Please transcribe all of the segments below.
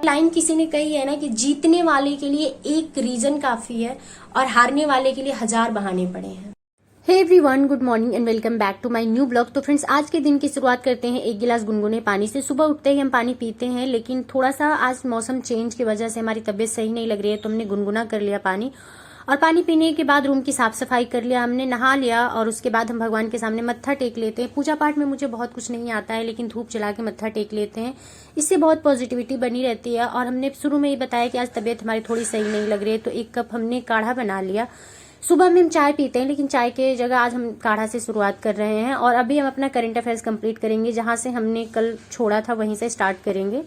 Line किसी ने कही है ना कि जीतने वाले के लिए एक रीजन काफी है और हारने वाले के लिए 1000 बहाने पड़े हैं। Hey everyone, good morning and welcome back to my new blog. तो फ्रेंड्स, आज के दिन की शुरुआत करते हैं एक गिलास गुनगुने पानी से। सुबह उठते ही हम पानी पीते हैं, लेकिन थोड़ा सा आज मौसम चेंज की वजह से हमारी तबीयत सही नहीं लग रही है, तो हमने गुनगुना कर लिया पानी। और पानी पीने के बाद रूम की साफ सफाई कर लिया, हमने नहा लिया और उसके बाद हम भगवान के सामने मत्था टेक लेते हैं। पूजा पाठ में मुझे बहुत कुछ नहीं आता है, लेकिन धूप जला के मत्था टेक लेते हैं, इससे बहुत पॉजिटिविटी बनी रहती है। और हमने शुरू में ही बताया कि आज तबीयत हमारी थोड़ी सही नहीं लग रही है, तो 1 कप हमने काढ़ा बना लिया। सुबह में हम चाय पीते हैं, लेकिन चाय के जगह आज हम काढ़ा से शुरुआत कर रहे हैं। और अभी हम अपना करंट अफेयर्स कंप्लीट करेंगे, जहां से हमने कल छोड़ा था वहीं से स्टार्ट करेंगे।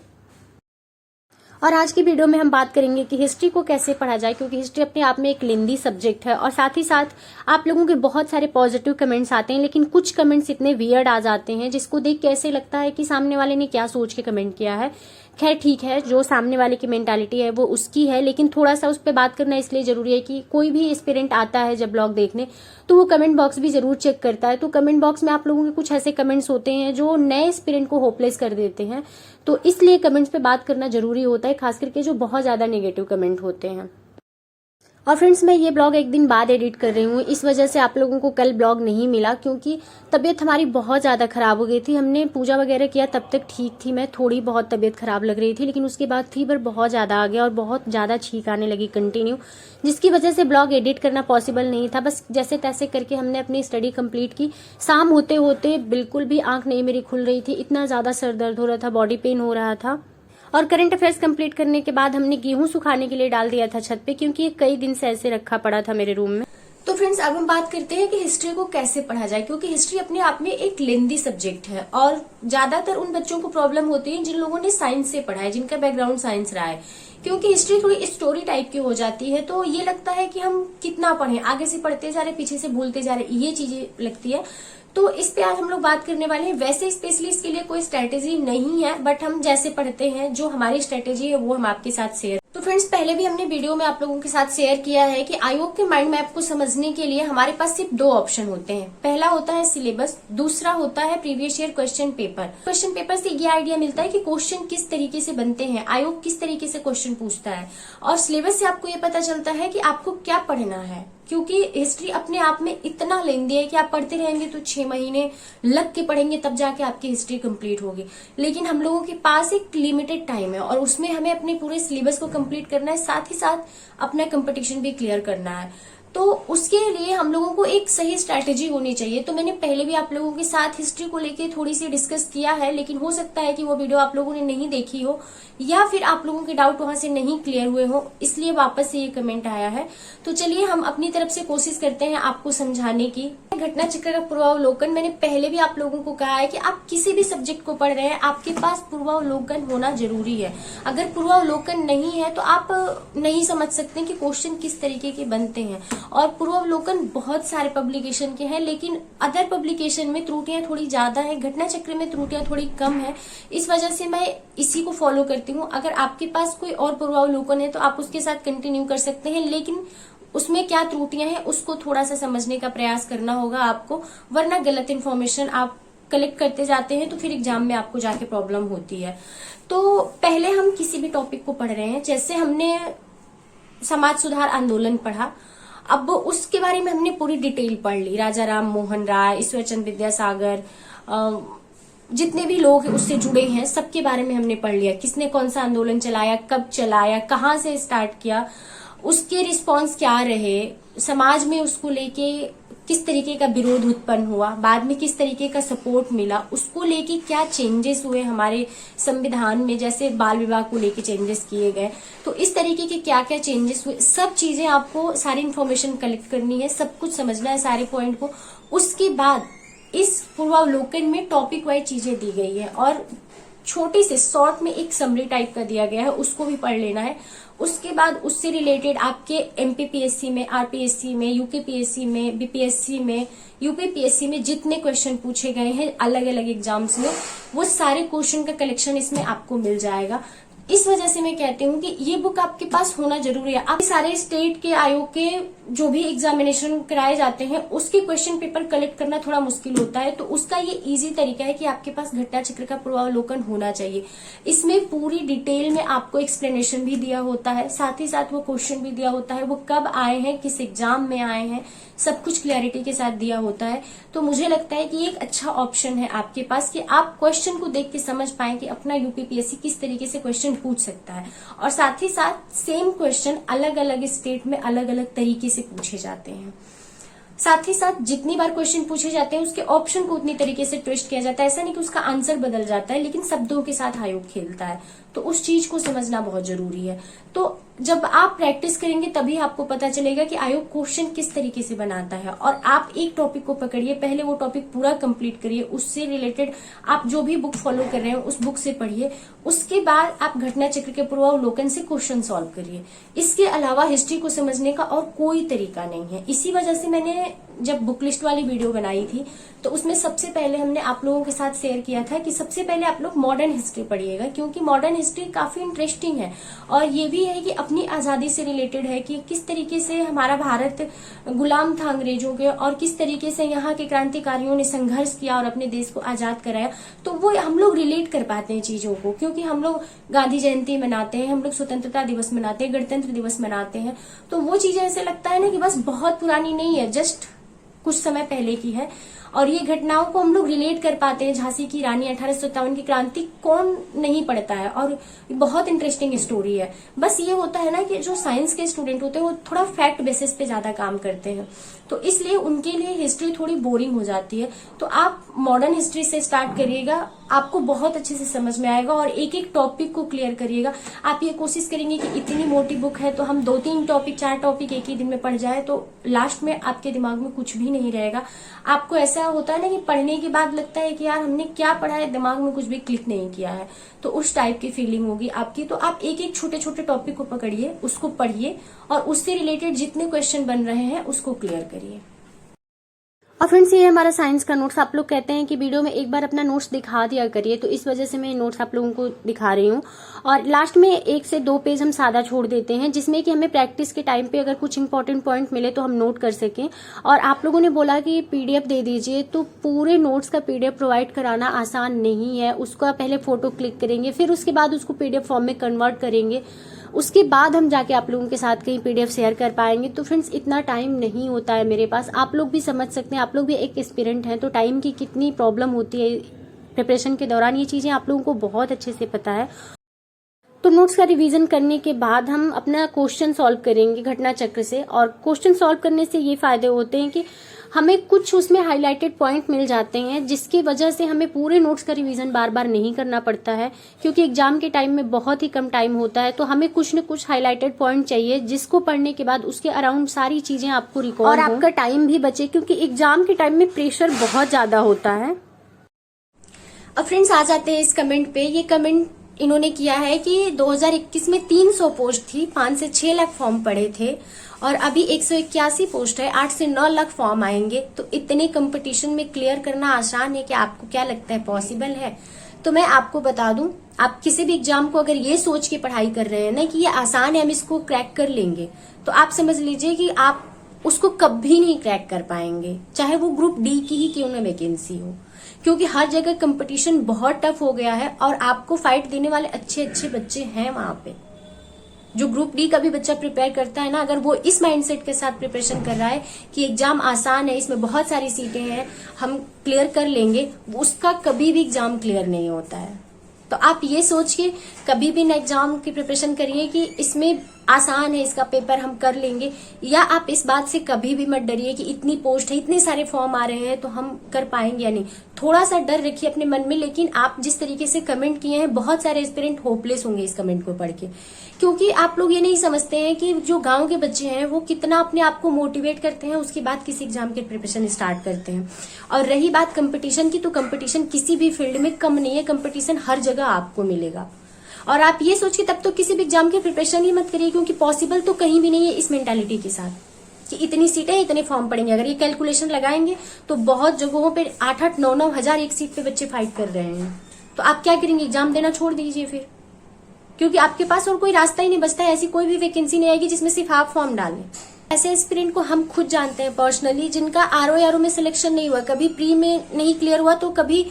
और आज की वीडियो में हम बात करेंगे कि हिस्ट्री को कैसे पढ़ा जाए, क्योंकि हिस्ट्री अपने आप में एक लेंदी सब्जेक्ट है। और साथ ही साथ आप लोगों के बहुत सारे पॉजिटिव कमेंट्स आते हैं, लेकिन कुछ कमेंट्स इतने वियर्ड आ जाते हैं जिसको देख के ऐसे लगता है कि सामने वाले ने क्या सोच के कमेंट किया है। खैर ठीक है, जो सामने वाले की मेंटालिटी है वो उसकी है, लेकिन थोड़ा सा उस पर बात करना इसलिए जरूरी है कि कोई भी एस्पिरेंट आता है जब ब्लॉग देखने, तो वो कमेंट बॉक्स भी जरूर चेक करता है। तो कमेंट बॉक्स में आप लोगों के कुछ ऐसे कमेंट्स होते हैं जो नए एस्पिरेंट को होपलेस कर देते हैं, तो इसलिए कमेंट्स पे बात करना जरूरी होता है, खास करके जो बहुत ज्यादा नेगेटिव कमेंट होते हैं। और फ्रेंड्स, मैं ये ब्लॉग एक दिन बाद एडिट कर रही हूँ, इस वजह से आप लोगों को कल ब्लॉग नहीं मिला, क्योंकि तबीयत हमारी बहुत ज़्यादा ख़राब हो गई थी। हमने पूजा वगैरह किया, तब तक ठीक थी, मैं थोड़ी बहुत तबीयत ख़राब लग रही थी, लेकिन उसके बाद फीवर बहुत ज़्यादा आ गया और बहुत ज़्यादा छींक आने लगी कंटिन्यू, जिसकी वजह से ब्लॉग एडिट करना पॉसिबल नहीं था। बस जैसे तैसे करके हमने अपनी स्टडी कंप्लीट की। शाम होते होते बिल्कुल भी आँख नहीं मेरी खुल रही थी, इतना ज़्यादा सर दर्द हो रहा था, बॉडी पेन हो रहा था। और करंट अफेयर्स कंप्लीट करने के बाद हमने गेहूं सुखाने के लिए डाल दिया था छत पे, क्योंकि ये कई दिन से ऐसे रखा पड़ा था मेरे रूम में। तो फ्रेंड्स, अब हम बात करते हैं कि हिस्ट्री को कैसे पढ़ा जाए, क्योंकि हिस्ट्री अपने आप में एक लेंदी सब्जेक्ट है और ज्यादातर उन बच्चों को प्रॉब्लम होती है जिन लोगों ने साइंस से पढ़ा है, जिनका बैकग्राउंड साइंस रहा है। क्योंकि हिस्ट्री थोड़ी स्टोरी टाइप की हो जाती है, तो ये लगता है कि हम कितना पढ़े, आगे से पढ़ते जा रहे, पीछे से भूलते जा रहे, ये चीजें लगती है। तो इस पे आज हम लोग बात करने वाले हैं। वैसे स्पेशली इसके लिए कोई स्ट्रेटेजी नहीं है, बट हम जैसे पढ़ते हैं, जो हमारी स्ट्रेटेजी है वो हम आपके साथ शेयर। तो फ्रेंड्स, पहले भी हमने वीडियो में आप लोगों के साथ शेयर किया है कि आयोग के माइंड मैप को समझने के लिए हमारे पास सिर्फ 2 ऑप्शन होते हैं। पहला होता है सिलेबस, दूसरा होता है previous year question paper. Question paper से ये आइडिया मिलता है कि क्वेश्चन किस तरीके से बनते हैं, आयोग किस तरीके से क्वेश्चन पूछता है। और सिलेबस से आपको ये पता चलता है कि आपको क्या पढ़ना है, क्योंकि हिस्ट्री अपने आप में इतना लेंदी है कि आप पढ़ते रहेंगे तो 6 महीने लग के पढ़ेंगे, तब जाके आपकी हिस्ट्री कंप्लीट होगी। लेकिन हम लोगों के पास एक लिमिटेड टाइम है और उसमें हमें अपने पूरे सिलेबस को कंप्लीट करना है, साथ ही साथ अपना कंपटीशन भी क्लियर करना है। तो उसके लिए हम लोगों को एक सही स्ट्रैटेजी होनी चाहिए। तो मैंने पहले भी आप लोगों के साथ हिस्ट्री को लेके थोड़ी सी डिस्कस किया है, लेकिन हो सकता है कि वो वीडियो आप लोगों ने नहीं देखी हो, या फिर आप लोगों के डाउट वहां से नहीं क्लियर हुए हो, इसलिए वापस से ये कमेंट आया है। तो चलिए हम अपनी तरफ से कोशिश करते हैं आपको समझाने की। घटना चक्र का पूर्वावलोकन, मैंने पहले भी आप लोगों को कहा है कि आप किसी भी सब्जेक्ट को पढ़ रहे हैं, आपके पास पूर्वावलोकन होना जरूरी है। अगर पूर्वावलोकन नहीं है तो आप नहीं समझ सकते कि क्वेश्चन किस तरीके के बनते हैं। और पूर्वावलोकन बहुत सारे पब्लिकेशन के हैं, लेकिन अदर पब्लिकेशन में त्रुटियां थोड़ी ज्यादा है, घटना चक्र में त्रुटियां थोड़ी कम है। इस वजह से मैं इसी को फॉलो करती हूँ। अगर आपके पास कोई और पूर्वावलोकन है तो आप उसके साथ कंटिन्यू कर सकते हैं, लेकिन उसमें क्या त्रुटियां हैं उसको थोड़ा सा समझने का प्रयास करना होगा आपको, वरना गलत इन्फॉर्मेशन आप कलेक्ट करते जाते हैं तो फिर एग्जाम में आपको जाके प्रॉब्लम होती है। तो पहले हम किसी भी टॉपिक को पढ़ रहे हैं, जैसे हमने समाज सुधार आंदोलन पढ़ा, अब उसके बारे में हमने पूरी डिटेल पढ़ ली। राजा राम मोहन राय, ईश्वर चंद्र विद्यासागर, जितने भी लोग उससे जुड़े हैं सबके बारे में हमने पढ़ लिया। किसने कौन सा आंदोलन चलाया, कब चलाया, कहाँ से स्टार्ट किया, उसके रिस्पॉन्स क्या रहे, समाज में उसको लेके किस तरीके का विरोध उत्पन्न हुआ, बाद में किस तरीके का सपोर्ट मिला, उसको लेके क्या चेंजेस हुए हमारे संविधान में, जैसे बाल विवाह को लेके चेंजेस किए गए, तो इस तरीके के क्या क्या चेंजेस हुए, सब चीजें आपको सारी इन्फॉर्मेशन कलेक्ट करनी है, सब कुछ समझना है, सारे पॉइंट को। उसके बाद इस पूर्वावलोकन में टॉपिक वाइज चीजें दी गई है और छोटे से शॉर्ट में एक समरी टाइप का दिया गया है, उसको भी पढ़ लेना है। उसके बाद उससे रिलेटेड आपके एमपीपीएससी में, आरपीएससी में, यूकेपीएससी में, बीपीएससी में, यूपीपीएससी में जितने क्वेश्चन पूछे गए हैं अलग अलग एग्जाम्स में, वो सारे क्वेश्चन का कलेक्शन इसमें आपको मिल जाएगा। इस वजह से मैं कहती हूँ कि ये बुक आपके पास होना जरूरी है। आप सारे स्टेट के आयोग के जो भी एग्जामिनेशन कराए जाते हैं उसके क्वेश्चन पेपर कलेक्ट करना थोड़ा मुश्किल होता है, तो उसका ये इजी तरीका है कि आपके पास घटना चक्र का पूर्वावलोकन होना चाहिए। इसमें पूरी डिटेल में आपको एक्सप्लेनेशन भी दिया होता है, साथ ही साथ वो क्वेश्चन भी दिया होता है, वो कब आए हैं, किस एग्जाम में आए हैं, सब कुछ क्लैरिटी के साथ दिया होता है। तो मुझे लगता है कि ये एक अच्छा ऑप्शन है आपके पास कि आप क्वेश्चन को देख के समझ पाए कि अपना यूपीपीएससी किस तरीके से क्वेश्चन पूछ सकता है। और साथ ही साथ सेम क्वेश्चन अलग अलग स्टेट में अलग अलग तरीके से पूछे जाते हैं। साथ ही साथ जितनी बार क्वेश्चन पूछे जाते हैं उसके ऑप्शन को उतनी तरीके से ट्विस्ट किया जाता है। ऐसा नहीं कि उसका आंसर बदल जाता है, लेकिन शब्दों के साथ आयोग खेलता है, तो उस चीज को समझना बहुत जरूरी है। तो जब आप प्रैक्टिस करेंगे तभी आपको पता चलेगा कि आयोग क्वेश्चन किस तरीके से बनाता है। और आप एक टॉपिक को पकड़िए, पहले वो टॉपिक पूरा कंप्लीट करिए, उससे रिलेटेड आप जो भी बुक फॉलो कर रहे हैं उस बुक से पढ़िए, उसके बाद आप घटना चक्र के पूर्वावलोकन से क्वेश्चन सॉल्व करिए। इसके अलावा हिस्ट्री को समझने का और कोई तरीका नहीं है। इसी वजह से मैंने जब बुक लिस्ट वाली वीडियो बनाई थी तो उसमें सबसे पहले हमने आप लोगों के साथ शेयर किया था कि सबसे पहले आप लोग मॉडर्न हिस्ट्री पढ़िएगा, क्योंकि मॉडर्न हिस्ट्री काफी इंटरेस्टिंग है और ये भी है कि अपनी आजादी से रिलेटेड है कि किस तरीके से हमारा भारत गुलाम था अंग्रेजों के और किस तरीके से यहाँ के क्रांतिकारियों ने संघर्ष किया और अपने देश को आजाद कराया। तो वो हम लोग रिलेट कर पाते हैं चीजों को, क्योंकि हम लोग गांधी जयंती मनाते हैं, हम लोग स्वतंत्रता दिवस मनाते हैं, गणतंत्र दिवस मनाते हैं, तो वो चीजें ऐसे लगता है ना कि बस बहुत पुरानी नहीं है, जस्ट कुछ समय पहले की है। और ये घटनाओं को हम लोग रिलेट कर पाते हैं। झांसी की रानी 1857 की क्रांति कौन नहीं पढ़ता है, और बहुत इंटरेस्टिंग स्टोरी है। बस ये होता है ना कि जो साइंस के स्टूडेंट होते हैं वो थोड़ा फैक्ट बेसिस पे ज्यादा काम करते हैं, तो इसलिए उनके लिए हिस्ट्री थोड़ी बोरिंग हो जाती है। तो आप मॉडर्न हिस्ट्री से स्टार्ट करिएगा, आपको बहुत अच्छे से समझ में आएगा और एक एक टॉपिक को क्लियर करिएगा। आप ये कोशिश करेंगे कि इतनी मोटी बुक है तो हम 2-3 टॉपिक 4 टॉपिक एक ही दिन में पढ़ जाए, तो लास्ट में आपके दिमाग में कुछ भी नहीं रहेगा। आपको ऐसा होता है ना कि पढ़ने के बाद लगता है कि यार हमने क्या पढ़ा है, दिमाग में कुछ भी क्लिक नहीं किया है, तो उस टाइप की फीलिंग होगी आपकी। तो आप एक एक छोटे छोटे टॉपिक को पकड़िए, उसको पढ़िए और उससे रिलेटेड जितने क्वेश्चन बन रहे हैं उसको क्लियर करिए। और फ्रेंड्स, ये हमारा साइंस का नोट्स। आप लोग कहते हैं कि वीडियो में एक बार अपना नोट्स दिखा दिया करिए, तो इस वजह से मैं नोट्स आप लोगों को दिखा रही हूँ। और लास्ट में 1 से 2 पेज हम सादा छोड़ देते हैं, जिसमें कि हमें प्रैक्टिस के टाइम पे अगर कुछ इंपॉर्टेंट पॉइंट मिले तो हम नोट कर सकें। और आप लोगों ने बोला कि पीडीएफ दे दीजिए, तो पूरे नोट्स का पीडीएफ प्रोवाइड कराना आसान नहीं है। उसका पहले फोटो क्लिक करेंगे, फिर उसके बाद उसको पीडीएफ फॉर्म में कन्वर्ट करेंगे, उसके बाद हम जाके आप लोगों के साथ कहीं पीडीएफ शेयर कर पाएंगे। तो फ्रेंड्स, इतना टाइम नहीं होता है मेरे पास। आप लोग भी समझ सकते हैं, आप लोग भी एक एस्पिरेंट हैं, तो टाइम की कितनी प्रॉब्लम होती है प्रिपरेशन के दौरान, ये चीजें आप लोगों को बहुत अच्छे से पता है। तो नोट्स का रिवीजन करने के बाद हम अपना क्वेश्चन सॉल्व करेंगे घटना चक्र से। और क्वेश्चन सॉल्व करने से ये फायदे होते हैं कि हमें कुछ उसमें हाईलाइटेड पॉइंट मिल जाते हैं, जिसकी वजह से हमें पूरे नोट्स का रिवीजन बार बार नहीं करना पड़ता है, क्योंकि एग्जाम के टाइम में बहुत ही कम टाइम होता है। तो हमें कुछ न कुछ हाईलाइटेड पॉइंट चाहिए, जिसको पढ़ने के बाद उसके अराउंड सारी चीजें आपको रिकॉल और आपका टाइम भी बचे, क्योंकि एग्जाम के टाइम में प्रेशर बहुत ज्यादा होता है। अब फ्रेंड्स, आ जाते हैं इस कमेंट पे। ये कमेंट इन्होंने किया है कि 2021 में 300 पोस्ट थी, 5 से 6 लाख फॉर्म पड़े थे, और अभी 181 पोस्ट है, 8 से 9 लाख फॉर्म आएंगे। तो इतने कंपटीशन में क्लियर करना आसान है कि आपको क्या लगता है पॉसिबल है? तो मैं आपको बता दूं, आप किसी भी एग्जाम को अगर ये सोच के पढ़ाई कर रहे हैं ना कि ये आसान है, हम इसको क्रैक कर लेंगे, तो आप समझ लीजिए कि आप उसको कभी नहीं क्रैक कर पाएंगे, चाहे वो ग्रुप डी की ही क्यों ना वैकेंसी हो, क्योंकि हर जगह कंपटीशन बहुत टफ हो गया है और आपको फाइट देने वाले अच्छे अच्छे बच्चे हैं वहां पे। जो ग्रुप डी का भी बच्चा प्रिपेयर करता है ना, अगर वो इस माइंडसेट के साथ प्रिपरेशन कर रहा है कि एग्जाम आसान है, इसमें बहुत सारी सीटें हैं, हम क्लियर कर लेंगे, उसका कभी भी एग्जाम क्लियर नहीं होता है। तो आप ये सोच के कभी भी ना एग्जाम की प्रिपरेशन करिए कि इसमें आसान है, इसका पेपर हम कर लेंगे, या आप इस बात से कभी भी मत डरिए कि इतनी पोस्ट है, इतने सारे फॉर्म आ रहे हैं तो हम कर पाएंगे या नहीं। थोड़ा सा डर रखिए अपने मन में, लेकिन आप जिस तरीके से कमेंट किए हैं, बहुत सारे एस्पिरेंट होपलेस होंगे इस कमेंट को पढ़ के, क्योंकि आप लोग ये नहीं समझते हैं कि जो गांव के बच्चे हैं वो कितना अपने आप को मोटिवेट करते हैं, उसके बाद किसी एग्जाम के प्रिपरेशन स्टार्ट करते हैं। और रही बात कंपटीशन की, तो कंपटीशन किसी भी फील्ड में कम नहीं है, कंपटीशन हर जगह आपको मिलेगा। और आप ये सोच के तब तो किसी भी एग्जाम की प्रिपरेशन ही मत करिए, क्योंकि पॉसिबल तो कहीं भी नहीं है इस मेंटालिटी के साथ कि इतनी सीटें इतने फॉर्म पड़ेंगे। अगर ये कैलकुलेशन लगाएंगे तो बहुत जगहों पे 8-8, 9-9 हजार एक सीट पे बच्चे फाइट कर रहे हैं। तो आप क्या करेंगे? एग्जाम देना छोड़ दीजिए फिर। क्योंकि आपके पास और कोई रास्ता ही नहीं बचता है। ऐसी कोई भी वैकेंसी नहीं आएगी जिसमें सिर्फ आप फॉर्म डालें। ऐसे एस्पिरेंट को हम खुद जानते हैं पर्सनली, जिनका आरओ में सिलेक्शन नहीं हुआ, कभी प्री में नहीं क्लियर हुआ तो कभी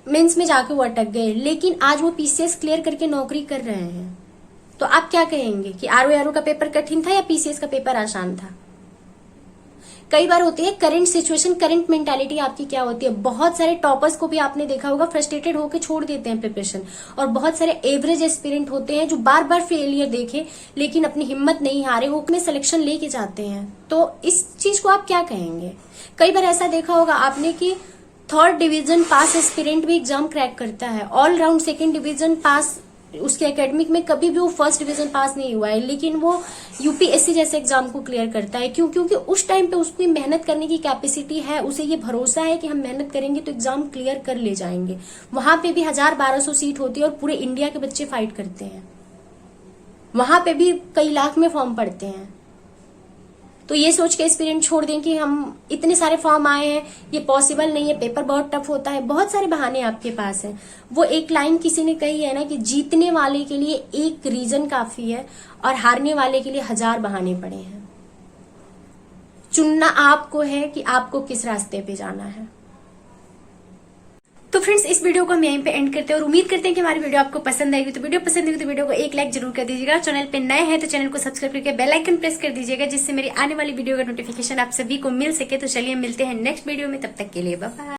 मेंस में जाके वो अटक गए, लेकिन आज वो पीसीएस क्लियर करके नौकरी कर रहे हैं। तो आप क्या कहेंगे कि आरओ का पेपर कठिन था या पीसीएस का पेपर आसान था? कई बार होती है करंट सिचुएशन, करंट मेंटालिटी आपकी क्या होती है। बहुत सारे टॉपर्स को भी आपने देखा होगा फ्रस्ट्रेटेड होकर छोड़ देते हैं प्रिपरेशन, और बहुत सारे एवरेज एस्पिरेंट होते हैं जो बार बार फेलियर देखे लेकिन अपनी हिम्मत नहीं हारे, वो अपने सिलेक्शन लेके जाते हैं। तो इस चीज को आप क्या कहेंगे? कई बार ऐसा देखा होगा आपने कि 3rd डिवीजन पास एस्पिरेंट भी एग्जाम क्रैक करता है, all round 2nd division pass उसके एकेडमिक में कभी भी वो 1st डिवीजन पास नहीं हुआ है, लेकिन वो यूपीएससी जैसे एग्जाम को क्लियर करता है। क्यों? क्योंकि उस टाइम पे उसकी मेहनत करने की कैपेसिटी है, उसे ये भरोसा है कि हम मेहनत करेंगे तो एग्जाम क्लियर कर ले जाएंगे। वहां पे भी 1000-1200 सीट होती है और पूरे इंडिया के बच्चे फाइट करते हैं। वहां पे भी कई लाख में फॉर्म पड़ते हैं। तो ये सोच के एस्पिरेंट छोड़ दें कि हम इतने सारे फॉर्म आए हैं, ये पॉसिबल नहीं है, पेपर बहुत टफ होता है, बहुत सारे बहाने आपके पास हैं। वो एक लाइन किसी ने कही है ना कि जीतने वाले के लिए एक रीजन काफी है और हारने वाले के लिए 1000 बहाने पड़े हैं। चुनना आपको है कि आपको किस रास्ते पे जाना है। तो फ्रेंड्स, इस वीडियो को हम यहीं पे एंड करते हैं और उम्मीद करते हैं कि हमारी वीडियो आपको पसंद आएगी। तो वीडियो पसंद आएगी तो वीडियो को एक लाइक जरूर कर दीजिएगा। चैनल पे नए हैं तो चैनल को सब्सक्राइब करके बेल आइकन प्रेस कर दीजिएगा, जिससे मेरी आने वाली वीडियो का नोटिफिकेशन आप सभी को मिल सके। तो चलिए मिलते हैं नेक्स्ट वीडियो में, तब तक के लिए बाय बाय।